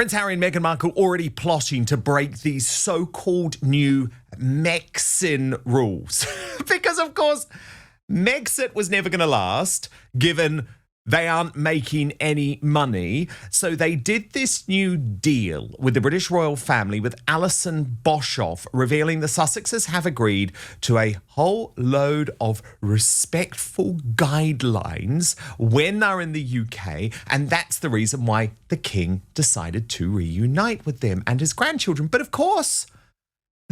Prince Harry and Meghan Markle already plotting to break these so-called new Megxit rules. Because, of course, Megxit was never going to last, given they aren't making any money. So they did this new deal with the British royal family with Alison Boshoff, revealing the Sussexes have agreed to a whole load of respectful guidelines when they're in the UK. And that's the reason why the king decided to reunite with them and his grandchildren. But of course,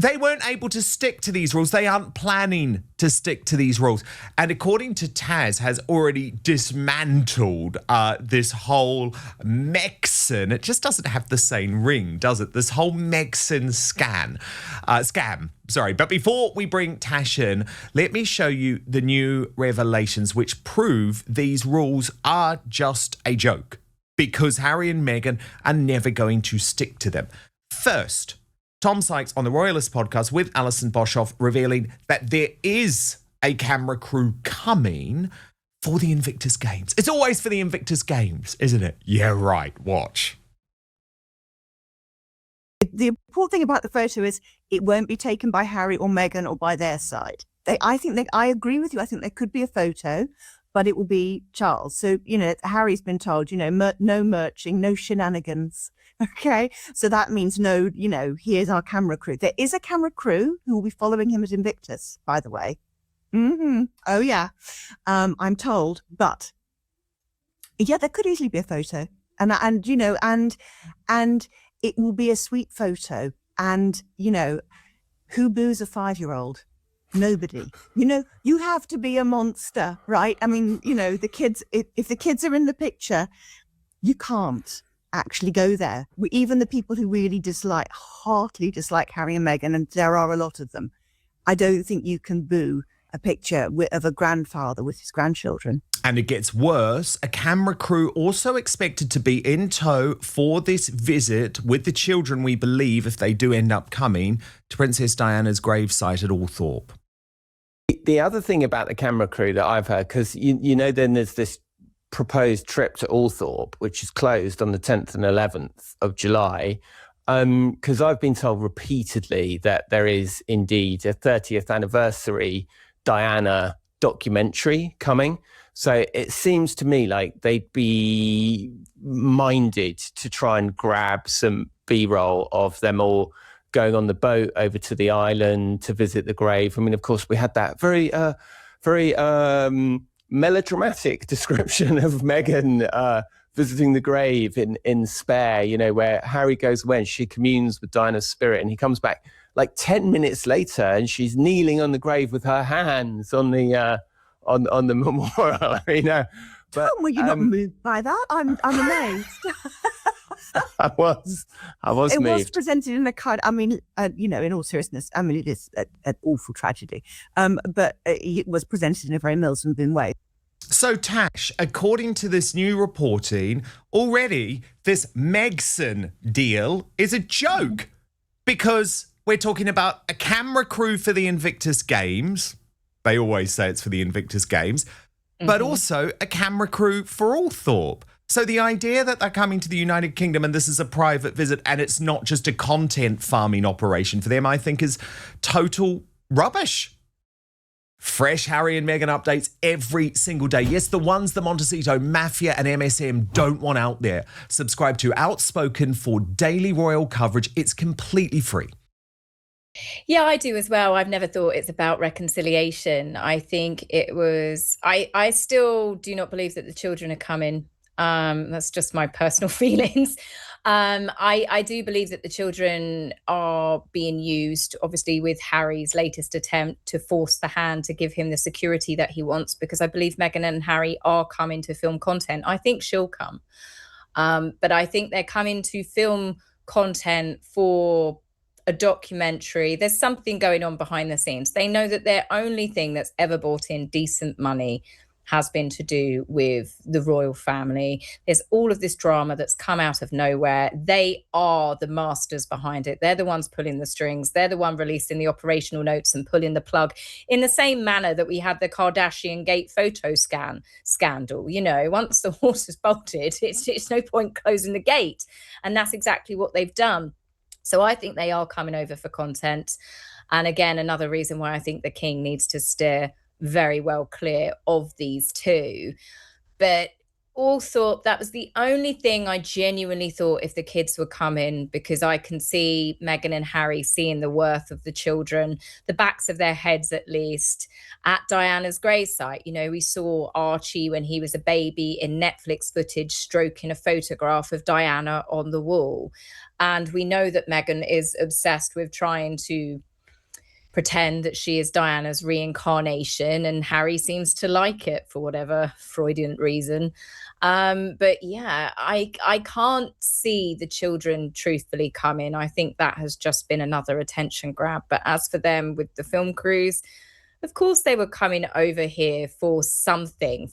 they weren't able to stick to these rules. They aren't planning to stick to these rules. And according to Taz, has already dismantled this whole Megxit. It just doesn't have the same ring, does it? This whole Megxit scam. Sorry. But before we bring Tash in, let me show you the new revelations which prove these rules are just a joke, because Harry and Meghan are never going to stick to them. First, Tom Sykes on the Royalist podcast with Alison Boshoff revealing that there is a camera crew coming for the Invictus Games. It's always for the Invictus Games, isn't it? Yeah, right. Watch. The important thing about the photo is it won't be taken by Harry or Meghan or by their side. I agree with you. I think there could be a photo, but it will be Charles. So, Harry's been told, no merching, no shenanigans. Okay, so that means no, here's our camera crew. There is a camera crew who will be following him at Invictus, by the way. Oh, yeah, I'm told. But, yeah, there could easily be a photo. And it will be a sweet photo. And, who boos a 5-year-old? Nobody. You have to be a monster, right? I mean, the kids, if the kids are in the picture, you can't actually go there. Even the people who really heartily dislike Harry and Meghan, and there are a lot of them, I don't think you can boo a picture of a grandfather with his grandchildren. And it gets worse. A camera crew also expected to be in tow for this visit with the children, we believe, if they do end up coming, to Princess Diana's gravesite at Althorpe. The other thing about the camera crew that I've heard, because then there's this proposed trip to Althorpe, which is closed on the 10th and 11th of July, because I've been told repeatedly that there is indeed a 30th anniversary Diana documentary coming. So it seems to me like they'd be minded to try and grab some B-roll of them all going on the boat over to the island to visit the grave. I mean, of course, we had that very melodramatic description of Meghan visiting the grave in Spare, where Harry goes away and she communes with Diana's spirit, and he comes back like 10 minutes later and she's kneeling on the grave with her hands on the memorial. But Tom, were you not moved by that? I'm amazed. I was it moved. Was presented in a kind, in all seriousness, it is an awful tragedy, but it was presented in a very Middleton way. So, Tash, according to this new reporting, already this Megxit deal is a joke, because we're talking about a camera crew for the Invictus Games. They always say it's for the Invictus Games, but also a camera crew for Althorpe. So the idea that they're coming to the United Kingdom and this is a private visit and it's not just a content farming operation for them, I think is total rubbish. Fresh Harry and Meghan updates every single day. Yes, the ones the Montecito Mafia and MSM don't want out there. Subscribe to Outspoken for daily royal coverage. It's completely free. Yeah, I do as well. I've never thought it's about reconciliation. I think it was, I still do not believe that the children are coming. That's just my personal feelings. I do believe that the children are being used, obviously, with Harry's latest attempt to force the hand to give him the security that he wants, because I believe Meghan and Harry are coming to film content. I think she'll come. But I think they're coming to film content for a documentary. There's something going on behind the scenes. They know that their only thing that's ever brought in decent money has been to do with the royal family. There's all of this drama that's come out of nowhere. They are the masters behind it. They're the ones pulling the strings. They're the one releasing the operational notes and pulling the plug, in the same manner that we had the Kardashian Gate photo scandal. You know, once the horse is bolted, it's no point closing the gate. And that's exactly what they've done. So I think they are coming over for content. And again, another reason why I think the king needs to steer very well clear of these two. But all thought that was the only thing I genuinely thought, if the kids would come in, because I can see Meghan and Harry seeing the worth of the children, the backs of their heads at least, at Diana's gravesite. You know, we saw Archie when he was a baby in Netflix footage stroking a photograph of Diana on the wall. And we know that Meghan is obsessed with trying to pretend that she is Diana's reincarnation, and Harry seems to like it for whatever Freudian reason. But yeah, I can't see the children truthfully come in. I think that has just been another attention grab. But as for them with the film crews, of course they were coming over here for something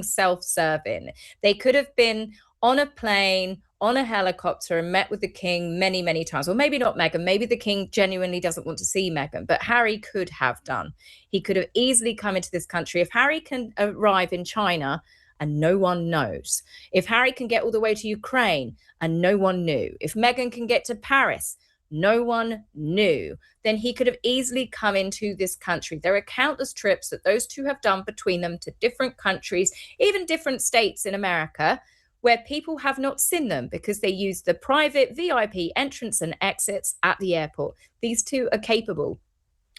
self-serving. They could have been on a plane, on a helicopter, and met with the king many, many times. Or maybe not Meghan. Maybe the king genuinely doesn't want to see Meghan, but Harry could have done. He could have easily come into this country. If Harry can arrive in China and no one knows, if Harry can get all the way to Ukraine and no one knew, if Meghan can get to Paris, no one knew, then he could have easily come into this country. There are countless trips that those two have done between them to different countries, even different states in America, where people have not seen them because they use the private VIP entrance and exits at the airport. These two are capable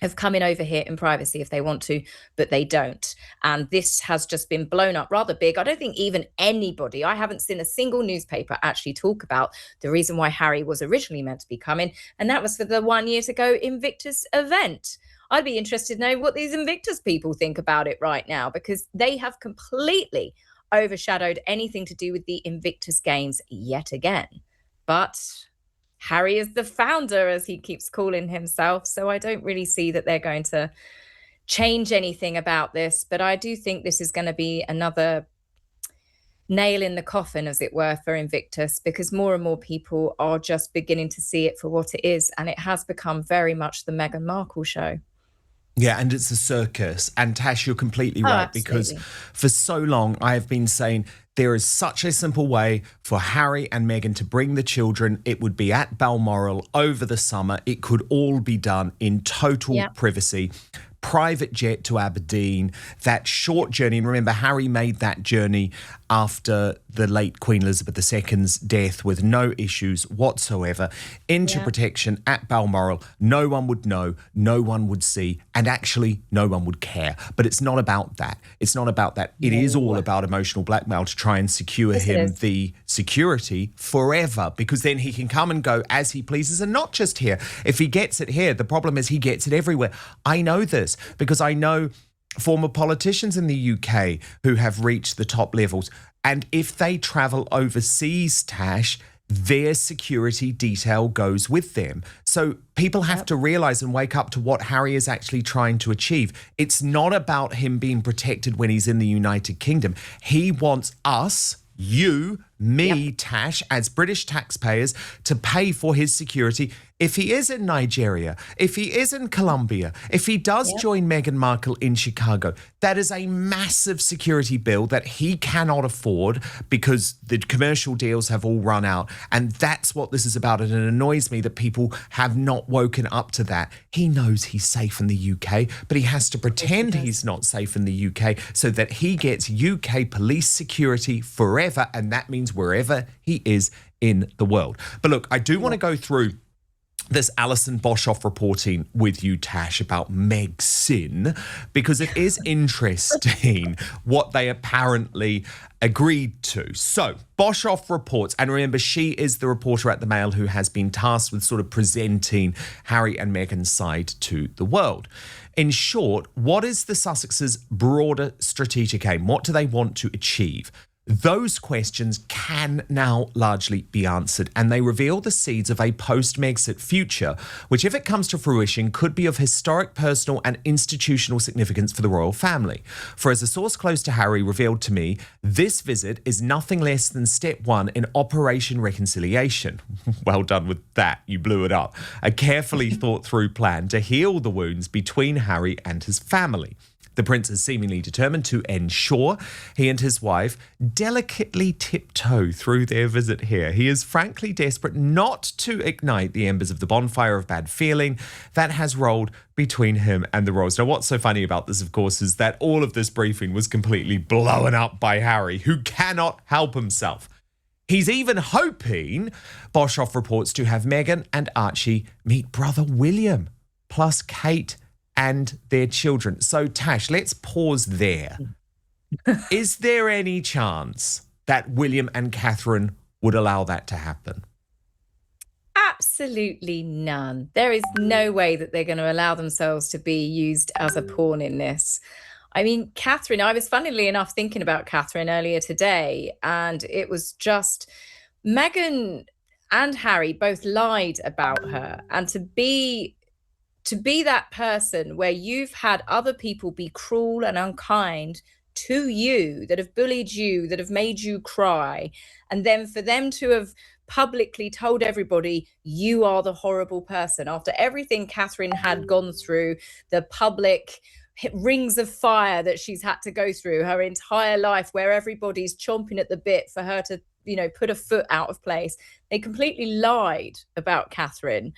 of coming over here in privacy if they want to, but they don't. And this has just been blown up rather big. I don't think even anybody, I haven't seen a single newspaper actually talk about the reason why Harry was originally meant to be coming, and that was for the 1 year ago Invictus event. I'd be interested to know what these Invictus people think about it right now, because they have completely overshadowed anything to do with the Invictus Games yet again. But Harry is the founder, as he keeps calling himself, so I don't really see that they're going to change anything about this. But I do think this is going to be another nail in the coffin, as it were, for Invictus, because more and more people are just beginning to see it for what it is, and it has become very much the Meghan Markle show. Yeah, and it's a circus. And Tash, you're completely right, because for so long I have been saying there is such a simple way for Harry and Meghan to bring the children. It would be at Balmoral over the summer. It could all be done in total privacy. Private jet to Aberdeen, that short journey. And remember, Harry made that journey after the late Queen Elizabeth II's death with no issues whatsoever, into protection at Balmoral. No one would know, no one would see, and actually no one would care. But it's not about that. It's not about that. It is all about emotional blackmail to try and secure him the security forever, because then he can come and go as he pleases, and not just here. If he gets it here, the problem is he gets it everywhere. I know this because I know former politicians in the UK who have reached the top levels. And if they travel overseas, Tash, their security detail goes with them. So people have to realise and wake up to what Harry is actually trying to achieve. It's not about him being protected when he's in the United Kingdom. He wants us, you, me, Tash, as British taxpayers, to pay for his security if he is in Nigeria, if he is in Colombia, if he does join Meghan Markle in Chicago. That is a massive security bill that he cannot afford because the commercial deals have all run out. And that's what this is about. And it annoys me that people have not woken up to that. He knows he's safe in the UK, but he has to pretend he's not safe in the UK so that he gets UK police security forever. And that means wherever he is in the world. But look, I do want to go through this Alison Boshoff reporting with you, Tash, about Meghan, because it is interesting what they apparently agreed to. So Boshoff reports, and remember, she is the reporter at the Mail who has been tasked with sort of presenting Harry and Meghan's side to the world. In short, what is the Sussexes' broader strategic aim? What do they want to achieve? Those questions can now largely be answered, and they reveal the seeds of a post-Megxit future, which, if it comes to fruition, could be of historic, personal and institutional significance for the royal family. For as a source close to Harry revealed to me, this visit is nothing less than step one in Operation Reconciliation. Well done with that, you blew it up. A carefully thought through plan to heal the wounds between Harry and his family. The prince is seemingly determined to ensure he and his wife delicately tiptoe through their visit here. He is frankly desperate not to ignite the embers of the bonfire of bad feeling that has rolled between him and the royals. Now, what's so funny about this, of course, is that all of this briefing was completely blown up by Harry, who cannot help himself. He's even hoping, Boshoff reports, to have Meghan and Archie meet brother William, plus Kate and their children. So, Tash, let's pause there. Is there any chance that William and Catherine would allow that to happen? Absolutely none. There is no way that they're going to allow themselves to be used as a pawn in this. I mean, Catherine, I was funnily enough thinking about Catherine earlier today, and it was just Meghan and Harry both lied about her. And to be that person where you've had other people be cruel and unkind to you, that have bullied you, that have made you cry, and then for them to have publicly told everybody you are the horrible person after everything Catherine had gone through, the public rings of fire that she's had to go through her entire life, where everybody's chomping at the bit for her to, put a foot out of place. They completely lied about Catherine.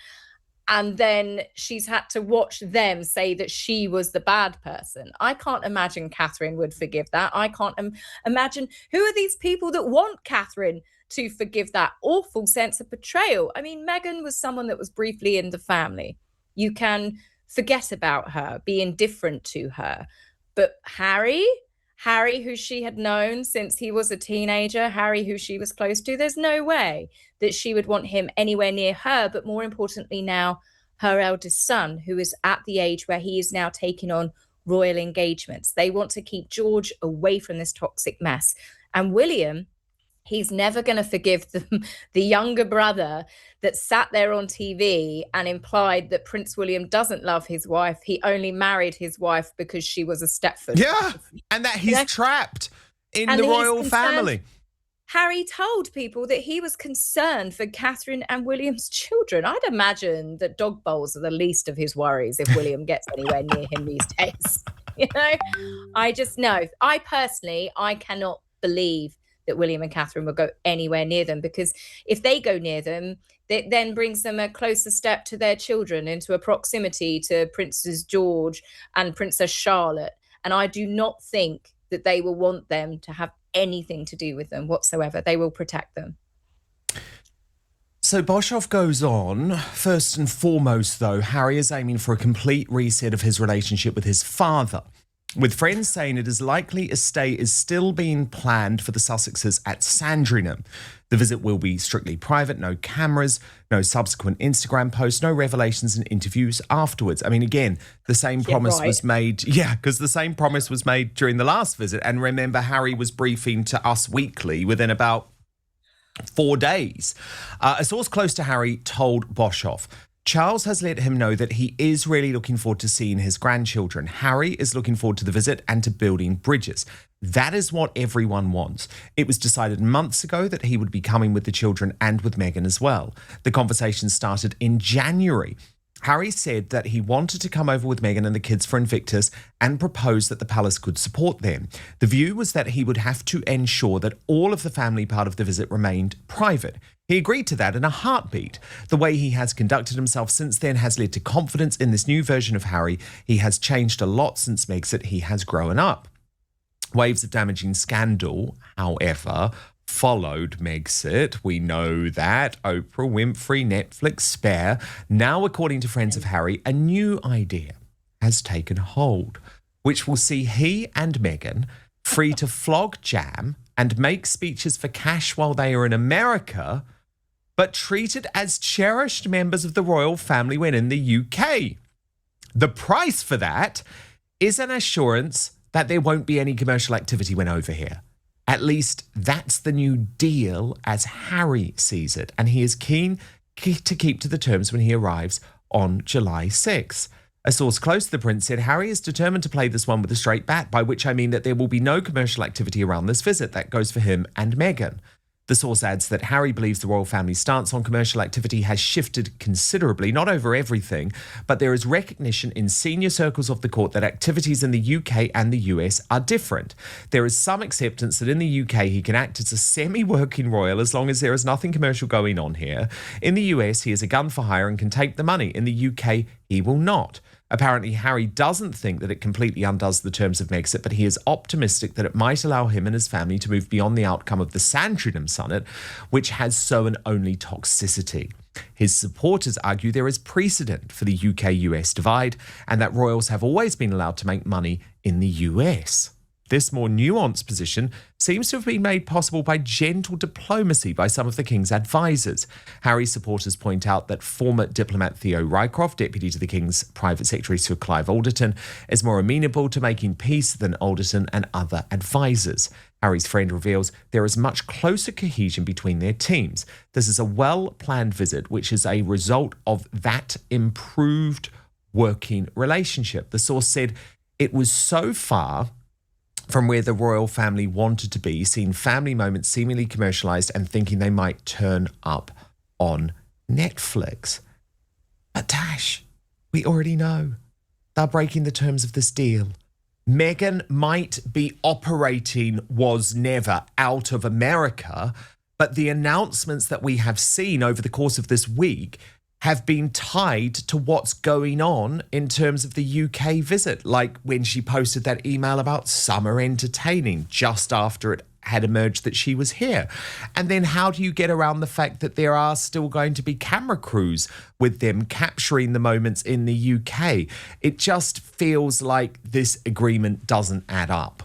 And then she's had to watch them say that she was the bad person. I can't imagine Catherine would forgive that. I can't imagine who are these people that want Catherine to forgive that awful sense of betrayal. I mean, Meghan was someone that was briefly in the family. You can forget about her, be indifferent to her. But Harry, who she had known since he was a teenager, Harry, who she was close to, there's no way that she would want him anywhere near her. But more importantly now, her eldest son, who is at the age where he is now taking on royal engagements. They want to keep George away from this toxic mess. And William, he's never going to forgive the younger brother that sat there on TV and implied that Prince William doesn't love his wife. He only married his wife because she was a Stepford. Yeah, and that he's trapped in the royal family. Harry told people that he was concerned for Catherine and William's children. I'd imagine that dog bowls are the least of his worries if William gets anywhere near him these days. I just know. I cannot believe that William and Catherine will go anywhere near them, because if they go near them, it then brings them a closer step to their children, into a proximity to Princess George and Princess Charlotte. And I do not think that they will want them to have anything to do with them whatsoever. They will protect them. So Boshoff goes on. First and foremost, though, Harry is aiming for a complete reset of his relationship with his father, with friends saying it is likely a stay is still being planned for the Sussexes at Sandringham. The visit will be strictly private, no cameras, no subsequent Instagram posts, no revelations and interviews afterwards. I mean, again, the same promise was made. Yeah, because the same promise was made during the last visit. And remember, Harry was briefing to Us Weekly within about 4 days. A source close to Harry told Boshoff, Charles has let him know that he is really looking forward to seeing his grandchildren. Harry is looking forward to the visit and to building bridges. That is what everyone wants. It was decided months ago that he would be coming with the children and with Meghan as well. The conversation started in January. Harry said that he wanted to come over with Meghan and the kids for Invictus and proposed that the palace could support them. The view was that he would have to ensure that all of the family part of the visit remained private. He agreed to that in a heartbeat. The way he has conducted himself since then has led to confidence in this new version of Harry. He has changed a lot since Megxit. He has grown up. Waves of damaging scandal, however, followed Megxit. We know that. Oprah Winfrey, Netflix, Spare. Now, according to friends of Harry, a new idea has taken hold, which will see he and Meghan free to flog jam and make speeches for cash while they are in America, but treated as cherished members of the royal family when in the UK. The price for that is an assurance that there won't be any commercial activity when over here. At least that's the new deal as Harry sees it, and he is keen to keep to the terms when he arrives on July 6th. A source close to the prince said Harry is determined to play this one with a straight bat, by which I mean that there will be no commercial activity around this visit. That goes for him and Meghan. The source adds that Harry believes the royal family's stance on commercial activity has shifted considerably, not over everything, but there is recognition in senior circles of the court that activities in the UK and the US are different. There is some acceptance that in the UK he can act as a semi-working royal as long as there is nothing commercial going on here. In the US, he is a gun for hire and can take the money. In the UK, he will not. Apparently, Harry doesn't think that it completely undoes the terms of Megxit, but he is optimistic that it might allow him and his family to move beyond the outcome of the Sandringham Summit, which has so and only toxicity. His supporters argue there is precedent for the UK-US divide and that royals have always been allowed to make money in the US. This more nuanced position seems to have been made possible by gentle diplomacy by some of the King's advisors. Harry's supporters point out that former diplomat Theo Rycroft, deputy to the King's private secretary Sir Clive Alderton, is more amenable to making peace than Alderton and other advisors. Harry's friend reveals there is much closer cohesion between their teams. This is a well-planned visit, which is a result of that improved working relationship. The source said it was so far from where the royal family wanted to be, seeing family moments seemingly commercialised and thinking they might turn up on Netflix. But Tash, we already know they're breaking the terms of this deal. Meghan might be operating was never out of America, but the announcements that we have seen over the course of this week have been tied to what's going on in terms of the UK visit, like when she posted that email about summer entertaining just after it had emerged that she was here. And then how do you get around the fact that there are still going to be camera crews with them capturing the moments in the UK? It just feels like this agreement doesn't add up.